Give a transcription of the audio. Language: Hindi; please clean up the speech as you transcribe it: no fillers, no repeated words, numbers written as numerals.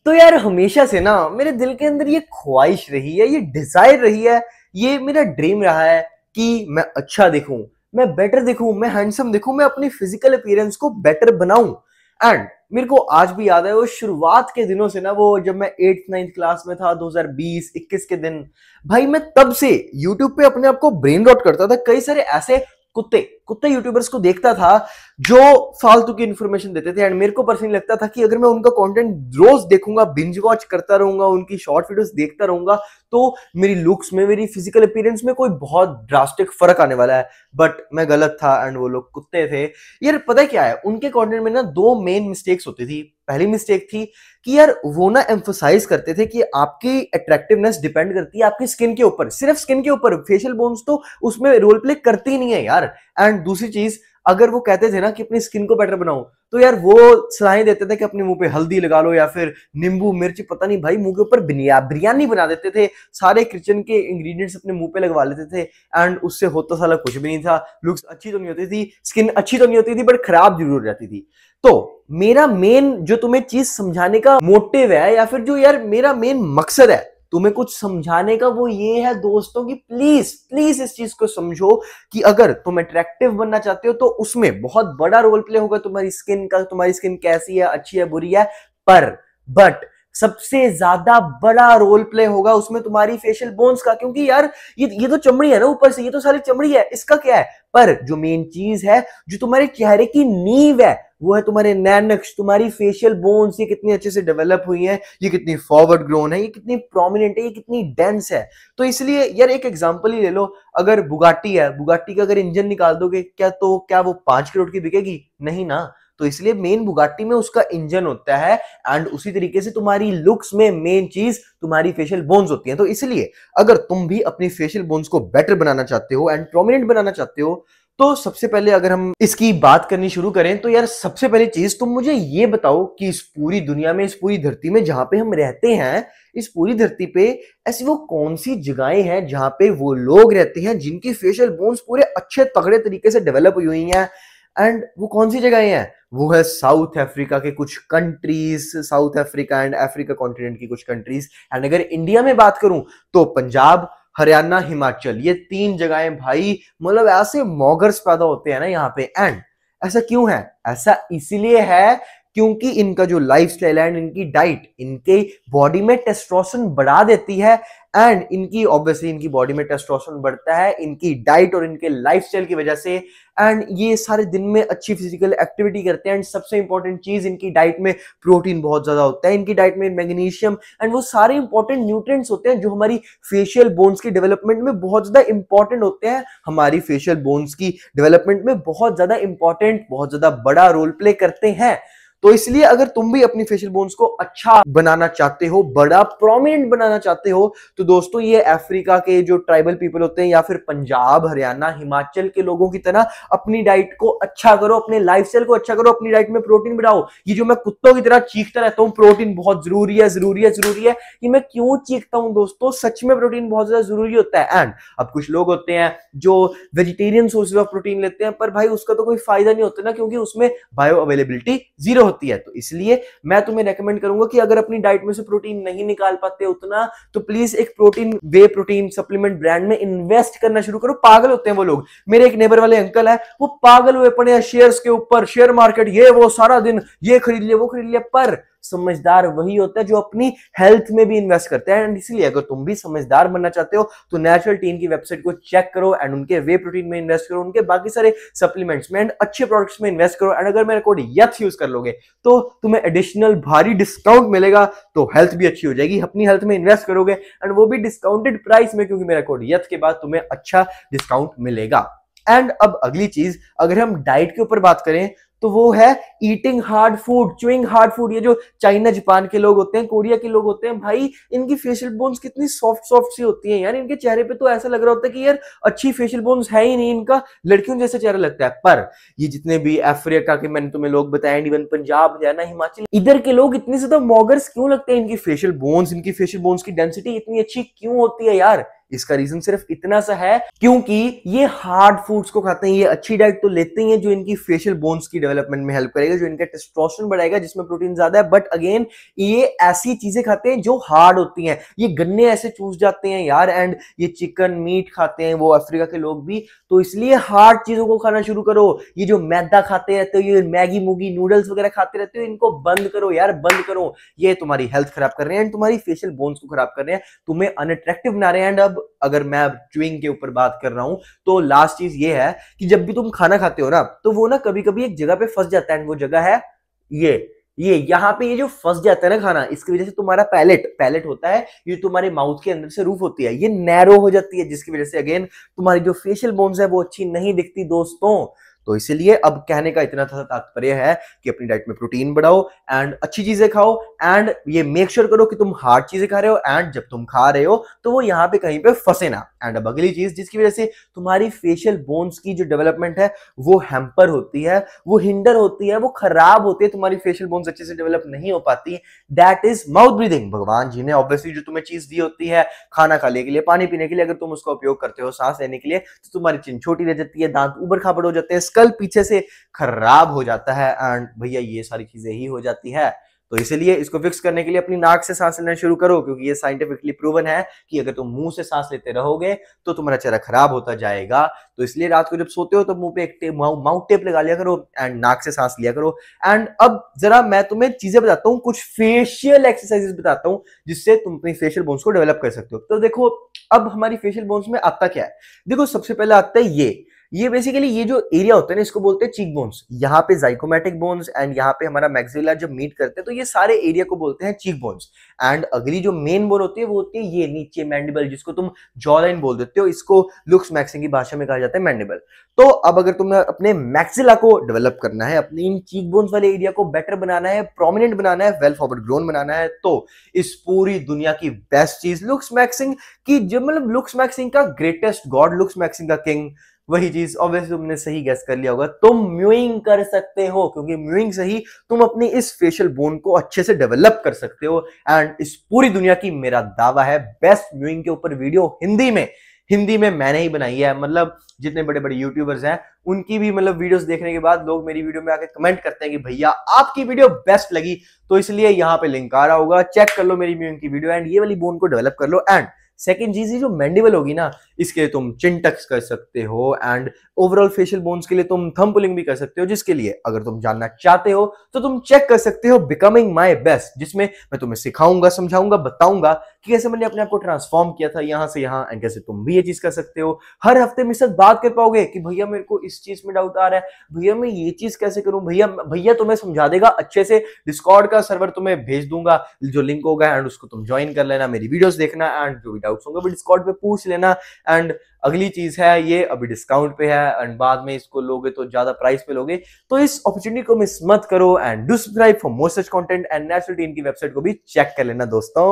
तो यार हमेशा से ना मेरे दिल के अंदर ये ख्वाहिश रही है, ये डिजायर रही है, ये मेरा ड्रीम रहा है कि मैं अच्छा दिखूं, मैं बेटर दिखूं, मैं हैंडसम दिखूं, मैं अपनी फिजिकल अपीयरेंस को बेटर बनाऊं। एंड मेरे को आज भी याद है वो शुरुआत के दिनों से ना, वो जब मैं 8th 9th क्लास में था 2020-21 के दिन। भाई मैं तब से यूट्यूब पे अपने आप को ब्रेन रॉट करता था, कई सारे ऐसे कुत्ते कुत्ते यूट्यूबर्स को देखता था जो फालतू की इंफॉर्मेशन देते थे। एंड मेरे को पर्सनली लगता था कि अगर मैं उनका कंटेंट रोज देखूंगा, बिंज वॉच करता रहूंगा, उनकी शॉर्ट वीडियोस देखता रहूंगा, तो मेरी लुक्स में, मेरी फिजिकल अपीयरेंस में कोई बहुत ड्रास्टिक फर्क आने वाला है। बट मैं गलत था एंड वो लोग कुत्ते थे। यार पता है क्या है, उनके कंटेंट में ना दो मेन मिस्टेक्स होती थी। पहली मिस्टेक थी कि यार वो ना एम्फोसाइज करते थे कि आपकी अट्रैक्टिवनेस डिपेंड करती है आपकी स्किन के ऊपर, सिर्फ स्किन के ऊपर, फेशियल बोन्स तो उसमें रोल प्ले करती ही नहीं है यार। एंड दूसरी चीज, अगर वो कहते थे ना कि अपनी स्किन को बेटर बनाओ, तो यार वो सलाहें देते थे कि अपने मुंह पे हल्दी लगा लो या फिर नींबू मिर्च, पता नहीं भाई, मुंह के ऊपर बिरयानी बना देते थे, सारे किचन के इंग्रेडिएंट्स अपने मुंह पे लगवा लेते थे। एंड उससे होता साला कुछ भी नहीं था। लुक्स अच्छी तो नहीं होती थी, स्किन अच्छी तो नहीं होती थी, बट खराब जरूर हो जाती थी। तो मेरा मेन जो तुम्हें चीज समझाने का मोटिव है, या फिर जो यार मेरा मेन मकसद है तुम्हें कुछ समझाने का, वो ये है दोस्तों कि प्लीज प्लीज इस चीज को समझो कि अगर तुम अट्रैक्टिव बनना चाहते हो तो उसमें बहुत बड़ा रोल प्ले होगा तुम्हारी स्किन का, तुम्हारी स्किन कैसी है, अच्छी है, बुरी है। पर बट सबसे ज्यादा बड़ा रोल प्ले होगा उसमें तुम्हारी फेशियल बोन्स का, क्योंकि यार ये तो चमड़ी है ना ऊपर से, ये तो सारी चमड़ी है, इसका क्या है। पर जो मेन चीज है, जो तुम्हारे चेहरे की नींव है, वो है तुम्हारे नैनक्स, तुम्हारी फेशियल बोन्स। ये कितनी अच्छे से डेवलप हुई है, ये कितनी फॉरवर्ड ग्रोन है, ये कितनी प्रोमिनेंट है, ये कितनी डेंस है। तो इसलिए यार एक एग्जांपल ही ले लो, अगर बुगाटी है, बुगाटी का अगर इंजन निकाल दोगे क्या, तो क्या वो 5 करोड़ की बिकेगी? नहीं ना। तो इसलिए मेन बुगाटी में उसका इंजन होता है। एंड उसी तरीके से तुम्हारी लुक्स में मेन चीज तुम्हारी फेशियल बोन्स होती है। तो इसलिए अगर तुम भी अपनी फेशियल बोन्स को बेटर बनाना चाहते हो एंड प्रोमिनेंट बनाना चाहते हो, तो सबसे पहले अगर हम इसकी बात करनी शुरू करें, तो यार सबसे पहली चीज तुम मुझे ये बताओ कि इस पूरी दुनिया में, इस पूरी धरती में जहां पे हम रहते हैं, इस पूरी धरती पे ऐसी वो कौन सी जगहें हैं जहां पे वो लोग रहते हैं जिनकी फेशियल बोन्स पूरे अच्छे तगड़े तरीके से डेवलप हुई हैं। एंड वो कौन सी जगहें हैं? वो है साउथ अफ्रीका के कुछ countries, south Africa and Africa continent की कुछ कंट्रीज। एंड अगर इंडिया में बात करूं तो पंजाब, हरियाणा, हिमाचल, ये 3 जगहें भाई, मतलब ऐसे मॉगर्स पैदा होते हैं ना यहाँ पे। एंड ऐसा क्यों है? ऐसा इसीलिए है क्योंकि इनका जो लाइफस्टाइल है, इनकी डाइट, इनके बॉडी में टेस्टोस्टेरोन बढ़ा देती है। एंड इनकी ऑब्वियसली इनकी बॉडी में टेस्टोस्टेरोन बढ़ता है इनकी डाइट और इनके लाइफस्टाइल की वजह से। एंड ये सारे दिन में अच्छी फिजिकल एक्टिविटी करते हैं। एंड सबसे इंपॉर्टेंट चीज, इनकी डाइट में प्रोटीन बहुत ज्यादा होता है, इनकी डाइट में मैग्नीशियम एंड वो सारे इंपॉर्टेंट न्यूट्रिएंट्स होते हैं जो हमारी फेशियल बोन्स की डेवलपमेंट में बहुत ज्यादा इंपॉर्टेंट होते हैं, हमारी फेशियल बोन्स की डेवलपमेंट में बहुत ज्यादा इंपॉर्टेंट, बहुत ज्यादा बड़ा रोल प्ले करते हैं। तो इसलिए अगर तुम भी अपनी फेशियल बोन्स को अच्छा बनाना चाहते हो, बड़ा प्रोमिनेंट बनाना चाहते हो, तो दोस्तों ये अफ्रीका के जो ट्राइबल पीपल होते हैं या फिर पंजाब, हरियाणा, हिमाचल के लोगों की तरह अपनी डाइट को अच्छा करो, अपने लाइफस्टाइल को अच्छा करो, अपनी डाइट में प्रोटीन बढ़ाओ। ये जो मैं कुत्तों की तरह चीखता रहता हूँ प्रोटीन बहुत जरूरी है, जरूरी है, जरूरी है, ये मैं क्यों चीखता हूँ दोस्तों? सच में प्रोटीन बहुत ज्यादा जरूरी होता है। एंड अब कुछ लोग होते हैं जो वेजिटेरियन सोर्सेज ऑफ प्रोटीन लेते हैं, पर भाई उसका तो कोई फायदा नहीं होता ना, क्योंकि उसमें बायो अवेलेबिलिटी 0 होती है। तो इसलिए मैं तुम्हें रेकमेंड करूंगा कि अगर अपनी डाइट में से प्रोटीन नहीं निकाल पाते उतना, तो प्लीज एक प्रोटीन, वे प्रोटीन सप्लीमेंट ब्रांड में इन्वेस्ट करना शुरू करो। पागल होते हैं वो लोग। मेरे एक नेबर वाले अंकल है, वो पागल हुए पड़े हैं शेयर्स के ऊपर, शेयर मार्केट, ये वो, सारा दिन ये खरीद लिया, वो खरीद लिया। पर समझदार वही होता है जो अपनी हेल्थ में भी इन्वेस्ट करते हैं। एंड इसलिए अगर तुम भी समझदार बनना चाहते हो तो नेचुरल टीन की वेबसाइट को चेक करो एंड उनके वे प्रोटीन में इन्वेस्ट करो, उनके बाकी सारे सप्लीमेंट्स में एंड अच्छे प्रोडक्ट्स में इन्वेस्ट करो। एंड अगर मेरा कोड यथ यूज कर लोगे तो तुम्हें एडिशनल भारी डिस्काउंट मिलेगा, तो हेल्थ भी अच्छी हो जाएगी। अपनी हेल्थ में इन्वेस्ट करोगे एंड वो भी डिस्काउंटेड प्राइस में, क्योंकि मेरा कोड यथ के बाद तुम्हें अच्छा डिस्काउंट मिलेगा। एंड अब अगली चीज, अगर हम डाइट के ऊपर बात करें तो वो है eating hard food, chewing hard food. ये जो चाइना, जापान के लोग होते हैं, कोरिया के लोग होते हैं, भाई इनकी फेशियल बोन्स कितनी सॉफ्ट सॉफ्ट सी होती हैं यार। इनके चेहरे पे तो ऐसा लग रहा होता है कि यार अच्छी फेशियल बोन्स है ही नहीं, इनका लड़कियों जैसा चेहरा लगता है। पर ये जितने भी अफ्रीका के मैंने तुम्हें लोग बताए, इवन पंजाब, हरियाणा, हिमाचल, इधर के लोग इतने ज्यादा मॉगर्स क्यों लगते हैं? इनकी फेशियल बोन्स की डेंसिटी इतनी अच्छी क्यों होती है यार? इसका रीजन सिर्फ इतना सा है क्योंकि ये हार्ड फूड्स को खाते हैं, ये अच्छी डाइट तो लेते ही हैं जो इनकी फेशियल बोन्स की डेवलपमेंट में हेल्प करेगा, जो इनका टेस्टोस्टेरोन बढ़ाएगा, जिसमें प्रोटीन ज्यादा है, बट अगेन ये ऐसी चीजें खाते हैं जो हार्ड होती हैं, ये गन्ने ऐसे चूस जाते हैं यार, एंड ये चिकन मीट खाते हैं वो अफ्रीका के लोग भी, तो इसलिए हार्ड चीजों को खाना शुरू करो। ये जो मैदा खाते रहते हो, ये मैगी मूगी नूडल्स वगैरह खाते रहते हो, इनको बंद करो यार, बंद करो। ये तुम्हारी हेल्थ खराब कर रहे हैं एंड तुम्हारी फेशियल बोन्स को खराब कर रहे हैं, तुम्हें अनअट्रैक्टिव बना रहे हैं। एंड अब अगर मैं च्युइंग के ऊपर बात कर रहा हूं तो लास्ट चीज ये है कि जब भी तुम खाना खाते हो ना, तो वो ना कभी कभी एक जगह पे फंस जाता है, एंड वो जगह है ये यहाँ पे, ये जो फंस जाता है ना खाना, इसकी वजह से तुम्हारा पैलेट होता है, ये तुम्हारे माउथ के अंदर से रूफ होती है, ये नैरो हो जाती है, जिसकी वजह से अगेन तुम्हारी जो फेशियल बोन्स है वो अच्छी नहीं दिखती दोस्तों। तो इसीलिए अब कहने का इतना था तात्पर्य है कि अपनी डाइट में प्रोटीन बढ़ाओ एंड अच्छी चीजें खाओ, एंड ये मेक श्योर करो कि तुम हार्ड चीजें खा रहे हो, एंड जब तुम खा रहे हो तो वो यहाँ पे कहीं पे फंसे ना। एंड अब अगली चीज जिसकी वजह से तुम्हारी फेशियल बोन्स की जो डेवलपमेंट है वो हैम्पर होती है, वो हिंडर होती है, वो खराब होती है, तुम्हारी फेशियल बोन्स अच्छे से डेवलप नहीं हो पाती, दैट इज माउथ ब्रीदिंग। भगवान जी ने ऑब्वियसली जो तुम्हें चीज दी होती है खाना खाने के लिए, पानी पीने के लिए, अगर तुम उसका उपयोग करते हो सांस लेने के लिए, तो तुम्हारी चिन छोटी रह जाती है, दांत ऊबड़ खाबड़ हो जाते हैं, स्कल पीछे से खराब हो जाता है, एंड भैया ये सारी चीजें ही हो जाती है। तो इसलिए इसको फिक्स करने के लिए अपनी नाक से सांस लेना शुरू करो, क्योंकि ये साइंटिफिकली प्रूवन है कि अगर तुम मुंह से सांस लेते रहोगे तो तुम्हारा चेहरा खराब होता जाएगा। तो इसलिए रात को जब सोते हो तो मुंह पे एक माउथ टेप लगा लिया करो एंड नाक से सांस लिया करो। एंड अब जरा मैं तुम्हें चीजें बताता हूँ, कुछ फेशियल एक्सरसाइजेस बताता हूँ जिससे तुम अपनी फेशियल बोन्स को डेवलप कर सकते हो। तो देखो अब हमारी फेशियल बोन्स में आता क्या है, देखो सबसे पहले आता है ये बेसिकली ये जो एरिया होता है ना, इसको बोलते हैं चीक बोन्स। यहाँ पे जाइकोमैटिक बोन्स एंड यहाँ पे हमारा मैक्सिला जब मीट करते हैं तो ये सारे एरिया को बोलते हैं चीक बोन्स। एंड अगली जो मेन बोन होती है वो होती है ये नीचे मैंडिबल, जिसको तुम जॉ लाइन बोल देते हो, इसको लुक्स मैक्सिंग की भाषा में कहा जाता है मैंडिबल। तो अब अगर तुम्हें अपने मैक्सिला को डेवलप करना है, अपनी इन चीक बोन्स वाले एरिया को बेटर बनाना है, प्रोमिनेंट बनाना है, वेल फॉरवर्ड ग्रोन बनाना है, तो इस पूरी दुनिया की बेस्ट चीज लुक्स मैक्सिंग की, जो मतलब लुक्स मैक्सिंग का ग्रेटेस्ट गॉड, लुक्स मैक्सिंग का किंग, वही चीज ऑब्वियसली तुमने सही गेस कर लिया होगा, तुम म्यूइंग कर सकते हो, क्योंकि म्यूइंग से ही तुम अपनी इस फेशियल बोन को अच्छे से डेवलप कर सकते हो। एंड इस पूरी दुनिया की मेरा दावा है बेस्ट म्यूइंग के ऊपर वीडियो हिंदी में मैंने ही बनाई है। मतलब जितने बड़े बड़े यूट्यूबर्स हैं उनकी भी मतलब वीडियोस देखने के बाद लोग मेरी वीडियो में आके कमेंट करते हैं कि भैया आपकी वीडियो बेस्ट लगी, तो इसलिए यहाँ पे लिंक आ रहा होगा, चेक कर लो मेरी म्यूइंग की वीडियो एंड ये वाली बोन को डेवलप कर लो। एंड सेकेंड चीज जो मैंडिबल होगी ना, इसके लिए तुम चिन टक्स कर सकते हो, एंड ओवरऑल फेशियल बोन्स के लिए तुम थंब पुलिंग भी कर सकते हो, जिसके लिए अगर तुम जानना चाहते हो तो तुम चेक कर सकते हो बिकमिंग माय बेस्ट, जिसमें मैं तुम्हें सिखाऊंगा, समझाऊंगा, बताऊंगा कि कैसे मैंने अपने आप को ट्रांसफॉर्म किया था यहाँ से यहाँ, एंड कैसे तुम भी ये चीज कर सकते हो। हर हफ्ते मेरे साथ बात कर पाओगे कि भैया मेरे को इस चीज में डाउट आ रहा है, भैया मैं ये चीज कैसे करूं, भैया तुम्हें समझा देगा अच्छे से। डिस्कॉर्ड का सर्वर तुम्हें भेज दूंगा, जो लिंक होगा, एंड उसको तुम ज्वाइन कर लेना, मेरी वीडियोस देखना, एंड जो भी डाउट्स होंगे वो डिस्कॉर्ड पे पूछ लेना। एंड अगली चीज है ये अभी डिस्काउंट पे है, एंड बाद में इसको लोगे तो ज्यादा प्राइस पे लोगे, तो इस अपॉर्चुनिटी को मिस मत करो। And do subscribe for more such content, and natural team की वेबसाइट को भी चेक कर लेना दोस्तों।